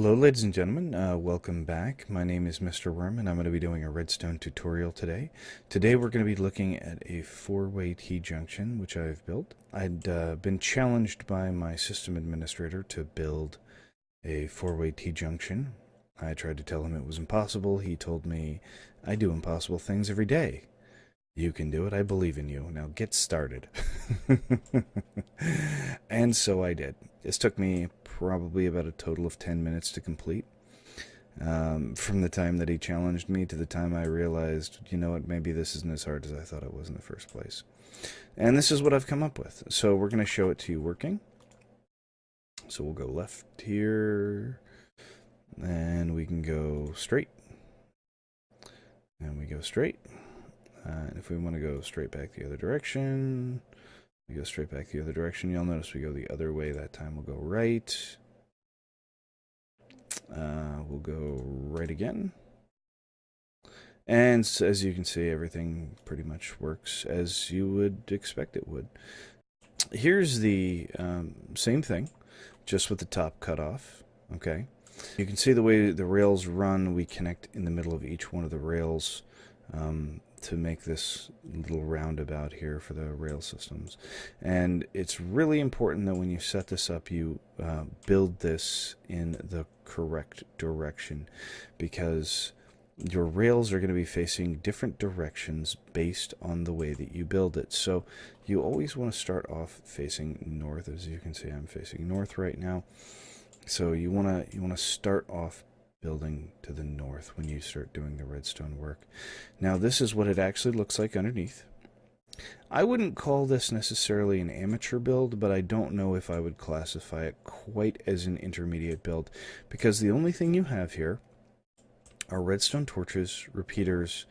Hello ladies and gentlemen, welcome back. My name is Mr. Worm and I'm going to be doing a redstone tutorial today. Today we're going to be looking at a four-way T-junction which I've built. I'd been challenged by my system administrator to build a four-way T-junction. I tried to tell him it was impossible. He told me I do impossible things every day. You can do it. I believe in you. Now get started. And so I did. This took me probably about a total of 10 minutes to complete. From the time that he challenged me to the time I realized, you know what, maybe this isn't as hard as I thought it was in the first place. And this is what I've come up with. So we're going to show it to you working. So we'll go left here, and we can go straight. And we go straight. And if we want to go straight back the other direction, we go straight back the other direction. You'll notice we go the other way that time. We'll go right. We'll go right again. And as you can see, everything pretty much works as you would expect it would. Here's the same thing, just with the top cut off. Okay. You can see the way the rails run. We connect in the middle of each one of the rails to make this little roundabout here for the rail systems. And it's really important that when you set this up, you build this in the correct direction, because your rails are going to be facing different directions based on the way that you build it. So you always want to start off facing north. As you can see, I'm facing north right now. So you want to start off building to the north when you start doing the redstone work. Now this is what it actually looks like underneath. I wouldn't call this necessarily an amateur build, but I don't know if I would classify it quite as an intermediate build, because the only thing you have here are redstone torches, repeaters,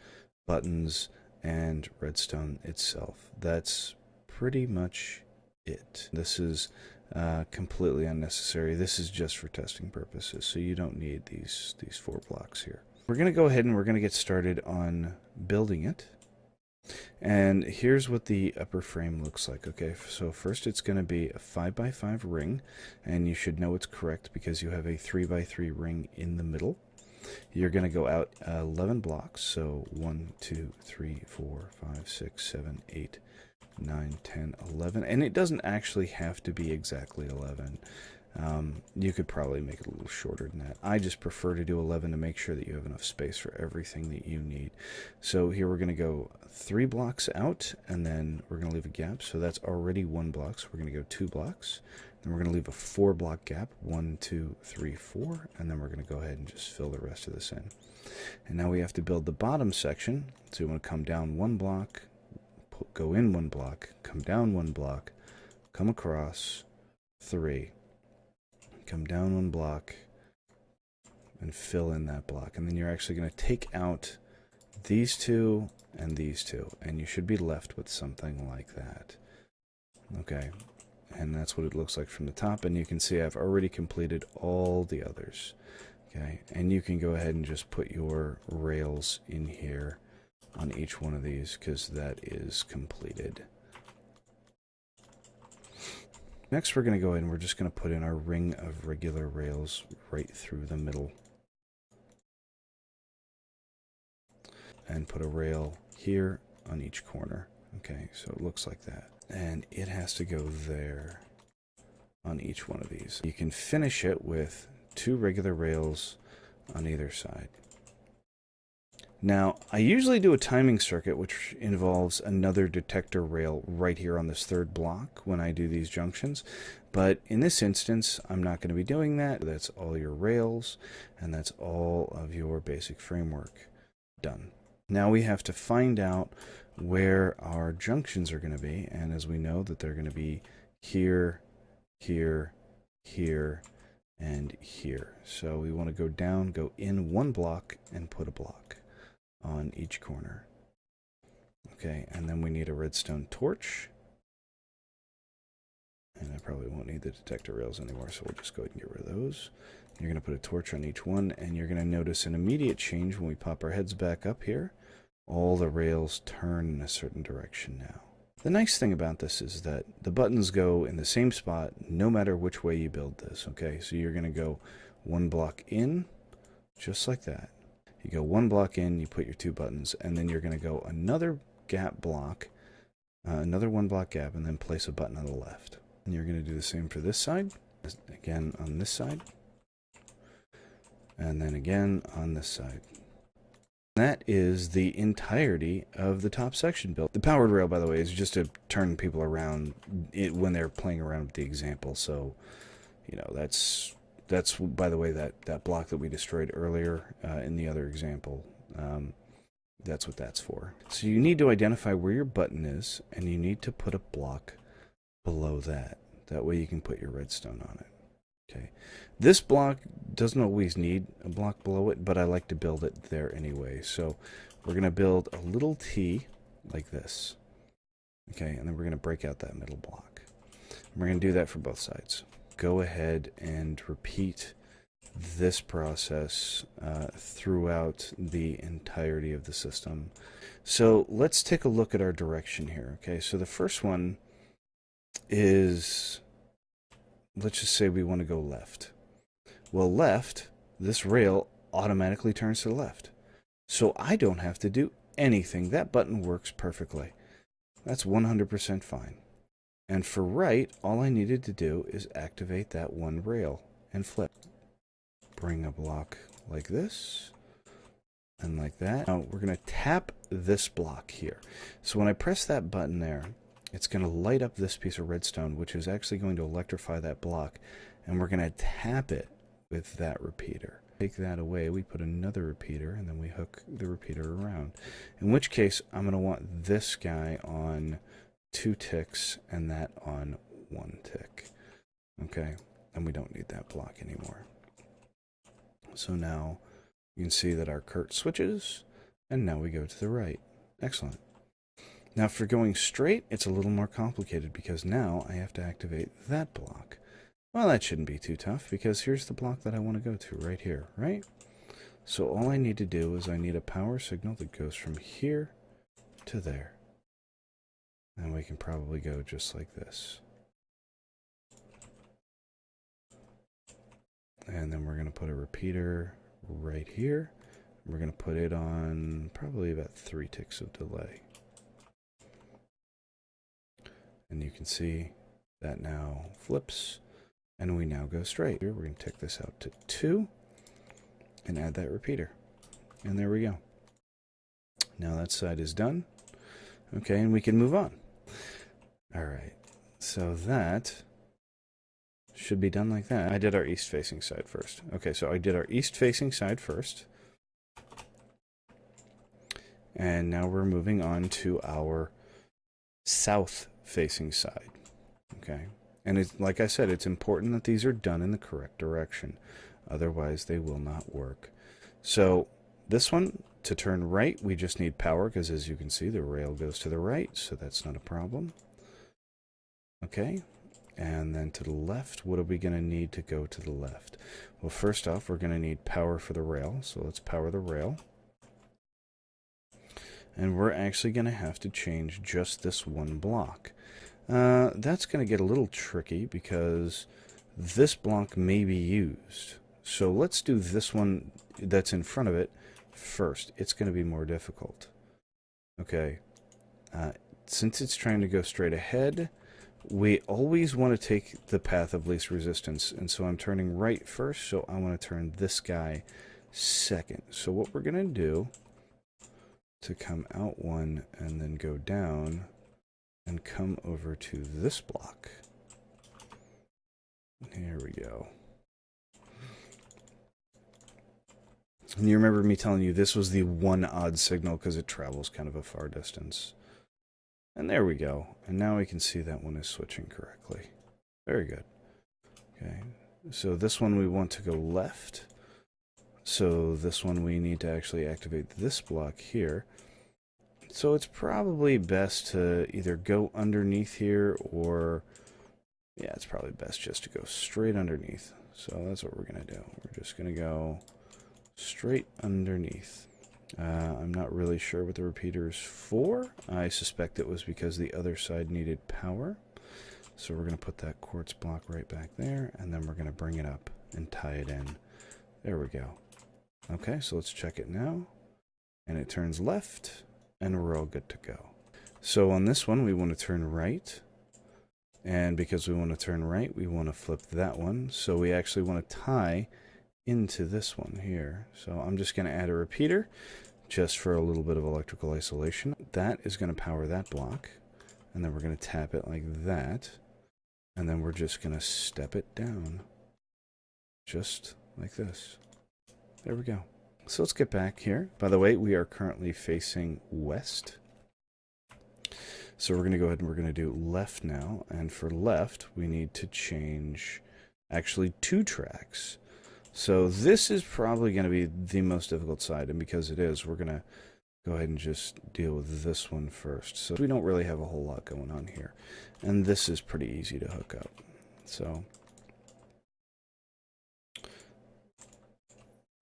buttons, and redstone itself. That's pretty much it. This is completely unnecessary. This is just for testing purposes, so you don't need these 4 blocks here. We're going to go ahead and we're going to get started on building it. And here's what the upper frame looks like. Okay, so first it's going to be a 5x5 ring, and you should know it's correct because you have a 3x3 ring in the middle. You're going to go out 11 blocks, so 1, 2, 3, 4, 5, 6, 7, 8, 9, 10, 11, and it doesn't actually have to be exactly 11. You could probably make it a little shorter than that. I just prefer to do 11 to make sure that you have enough space for everything that you need. So here we're going to go 3 blocks out, and then we're going to leave a gap. So that's already 1 block, so we're going to go 2 blocks. Then we're going to leave a 4 block gap, 1, 2, 3, 4, and then we're going to go ahead and just fill the rest of this in. And now we have to build the bottom section. So we want to come down 1 block, go in 1 block, come down 1 block, come across 3, come down 1 block, and fill in that block. And then you're actually going to take out these 2 and these 2, and you should be left with something like that. Okay, and that's what it looks like from the top, and you can see I've already completed all the others. Okay, and you can go ahead and just put your rails in here on each one of these, because that is completed. Next we're going to go ahead and we're just going to put in our ring of regular rails right through the middle. And put a rail here on each corner. Okay, so it looks like that. And it has to go there on each one of these. You can finish it with 2 regular rails on either side. Now, I usually do a timing circuit, which involves another detector rail right here on this 3rd block when I do these junctions. But in this instance, I'm not going to be doing that. That's all your rails, and that's all of your basic framework done. Now we have to find out where our junctions are going to be, and as we know that they're going to be here, here, here, and here. So we want to go down, go in 1 block, and put a block on each corner. Okay, and then we need a redstone torch. And I probably won't need the detector rails anymore, so we'll just go ahead and get rid of those. You're going to put a torch on each one, and you're going to notice an immediate change when we pop our heads back up here. All the rails turn in a certain direction now. The nice thing about this is that the buttons go in the same spot no matter which way you build this, okay? So you're going to go one block in, just like that. You go one block in, you put your 2 buttons, and then you're going to go another gap block, another 1 block gap, and then place a button on the left. And you're going to do the same for this side, again on this side, and then again on this side. That is the entirety of the top section built. The powered rail, by the way, is just to turn people around when they're playing around with the example. So, you know, that's by the way, that block that we destroyed earlier in the other example. That's what that's for. So you need to identify where your button is, and you need to put a block below that. That way you can put your redstone on it. Okay, this block doesn't always need a block below it, but I like to build it there anyway. So we're going to build a little T like this. Okay, and then we're going to break out that middle block. And we're going to do that for both sides. Go ahead and repeat this process throughout the entirety of the system. So let's take a look at our direction here. Okay, so the first one is, let's just say we want to go left. Well, left, this rail automatically turns to the left. So I don't have to do anything. That button works perfectly. That's 100% fine. And for right, all I needed to do is activate that one rail and flip. Bring a block like this and like that. Now we're going to tap this block here. So when I press that button there, it's going to light up this piece of redstone, which is actually going to electrify that block, and we're going to tap it with that repeater. Take that away, we put another repeater, and then we hook the repeater around. In which case, I'm going to want this guy on 2 ticks and that on 1 tick. Okay, and we don't need that block anymore. So now you can see that our cart switches, and now we go to the right. Excellent. Now for going straight, it's a little more complicated because now I have to activate that block. Well, that shouldn't be too tough because here's the block that I want to go to right here, right? So all I need to do is I need a power signal that goes from here to there. And we can probably go just like this. And then we're going to put a repeater right here. We're going to put it on probably about 3 ticks of delay. And you can see that now flips, and we now go straight. Here, we're going to take this out to 2 and add that repeater. And there we go. Now that side is done. Okay, and we can move on. All right, so that should be done like that. I did our east-facing side first. Okay, so I did our east-facing side first. And now we're moving on to our south-facing side. Okay, and it's, like I said, it's important that these are done in the correct direction. Otherwise, they will not work. So this one, to turn right, we just need power because, as you can see, the rail goes to the right, so that's not a problem. Okay, and then to the left, what are we going to need to go to the left? Well, first off, we're going to need power for the rail, so let's power the rail. And we're actually going to have to change just this one block. That's going to get a little tricky because this block may be used. So let's do this one that's in front of it first. It's going to be more difficult. Okay, since it's trying to go straight ahead, we always want to take the path of least resistance, and so I'm turning right first, so I want to turn this guy second. So what we're going to do to come out one and then go down and come over to this block. Here we go. And you remember me telling you this was the one odd signal because it travels kind of a far distance. And there we go. And now we can see that one is switching correctly. Very good. Okay. So this one we want to go left. So this one we need to actually activate this block here. So it's probably best to either go underneath here or, yeah, it's probably best just to go straight underneath. So that's what we're going to do. We're just going to go straight underneath. I'm not really sure what the repeater is for. I suspect it was because the other side needed power. So we're going to put that quartz block right back there, and then we're going to bring it up and tie it in There we go. Okay, so let's check it now. And it turns left, and we're all good to go. So on this one, we want to turn right. And because we want to turn right, we want to flip that one. So we actually want to tie into this one here. So I'm just going to add a repeater just for a little bit of electrical isolation. That is going to power that block. And then we're going to tap it like that. And then we're just going to step it down. Just like this. There we go. So let's get back here. By the way, we are currently facing west. So we're going to go ahead and we're going to do left now. And for left, we need to change actually 2 tracks. So this is probably going to be the most difficult side. And because it is, we're going to go ahead and just deal with this one first. So we don't really have a whole lot going on here. And this is pretty easy to hook up. So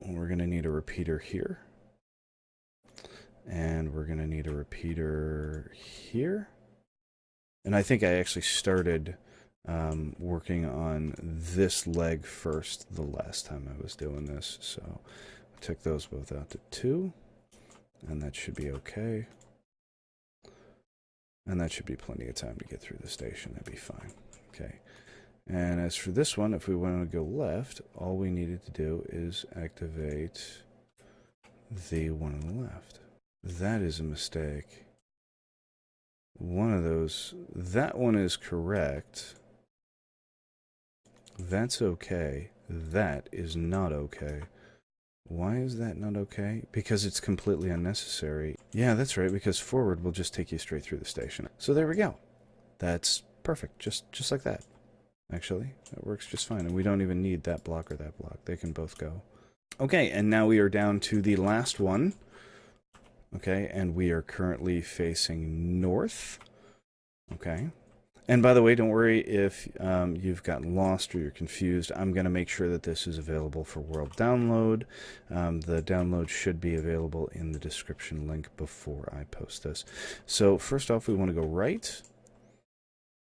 we're going to need a repeater here. And we're going to need a repeater here. And I think I actually started working on this leg first the last time I was doing this. So I took those both out to 2. And that should be okay. And that should be plenty of time to get through the station. That'd be fine. Okay. And as for this one, if we want to go left, all we needed to do is activate the one on the left. That is a mistake. One of those, that one is correct. That's okay. That is not okay. Why is that not okay? Because it's completely unnecessary. Yeah, that's right, because forward will just take you straight through the station. So there we go. That's perfect, just like that. Actually, that works just fine, and we don't even need that block or that block. They can both go. Okay, and now we are down to the last one. Okay, and we are currently facing north. Okay. And by the way, don't worry if you've gotten lost or you're confused. I'm going to make sure that this is available for world download. The download should be available in the description link before I post this. So first off, we want to go right.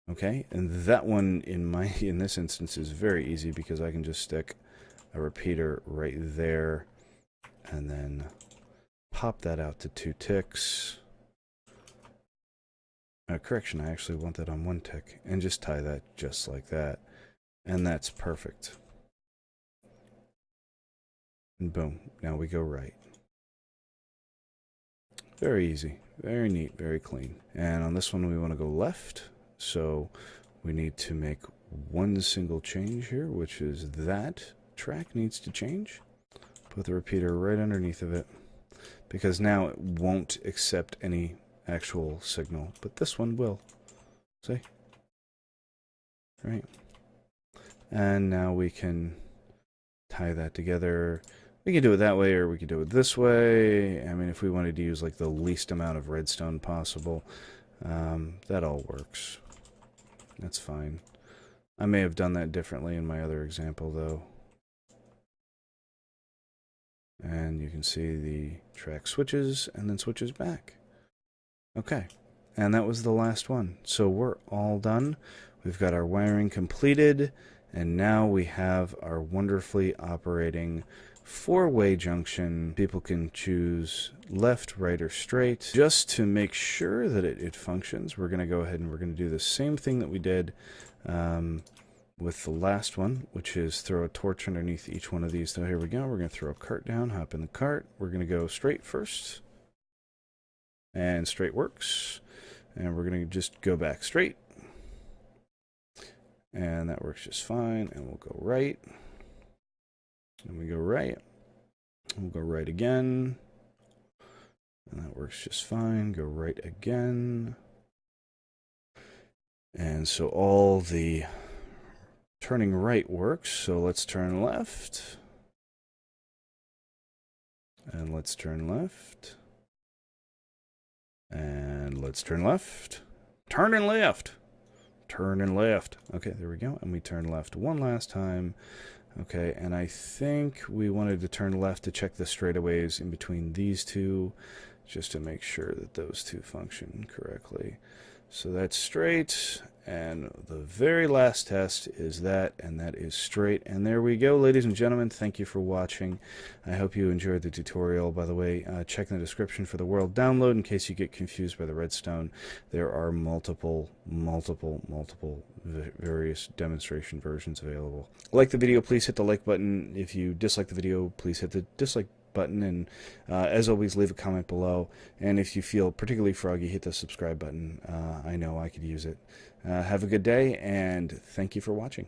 Okay, and that one in this instance is very easy because I can just stick a repeater right there and then pop that out to 2 ticks. Correction, I actually want that on 1 tick, and just tie that just like that, and that's perfect. And boom, now we go right. Very easy, very neat, very clean. And on this one we want to go left, so we need to make 1 single change here, which is that track needs to change. Put the repeater right underneath of it, because now it won't accept any actual signal, but this one will. See? Right. And now we can tie that together. We can do it that way, or we can do it this way. I mean, if we wanted to use like the least amount of redstone possible, that all works. That's fine. I may have done that differently in my other example, though. And you can see the track switches and then switches back. Okay, and that was the last one. So we're all done. We've got our wiring completed, and now we have our wonderfully operating 4-way junction. People can choose left, right, or straight. Just to make sure that it functions, we're going to go ahead and we're going to do the same thing that we did with the last one, which is throw a torch underneath each one of these. So here we go. We're going to throw a cart down, hop in the cart. We're going to go straight first. And straight works. And we're going to just go back straight. And that works just fine. And we'll go right. And we go right. And we'll go right again. And that works just fine. Go right again. And so all the turning right works. So let's turn left. And let's turn left. And let's turn left. Turn and left. Turn and left. Okay, there we go. And we turn left one last time. Okay, and I think we wanted to turn left to check the straightaways in between these two, just to make sure that those two function correctly. So that's straight, And the very last test is that, and that is straight. And there we go, ladies and gentlemen. Thank you for watching. I hope you enjoyed the tutorial. By the way, check in the description for the world download in case you get confused by the redstone. There are multiple various demonstration versions available. Like the video, please hit the like button. If you dislike the video, please hit the dislike button, and as always, leave a comment below. And if you feel particularly froggy, hit the subscribe button. I know I could use it. Have a good day, and thank you for watching.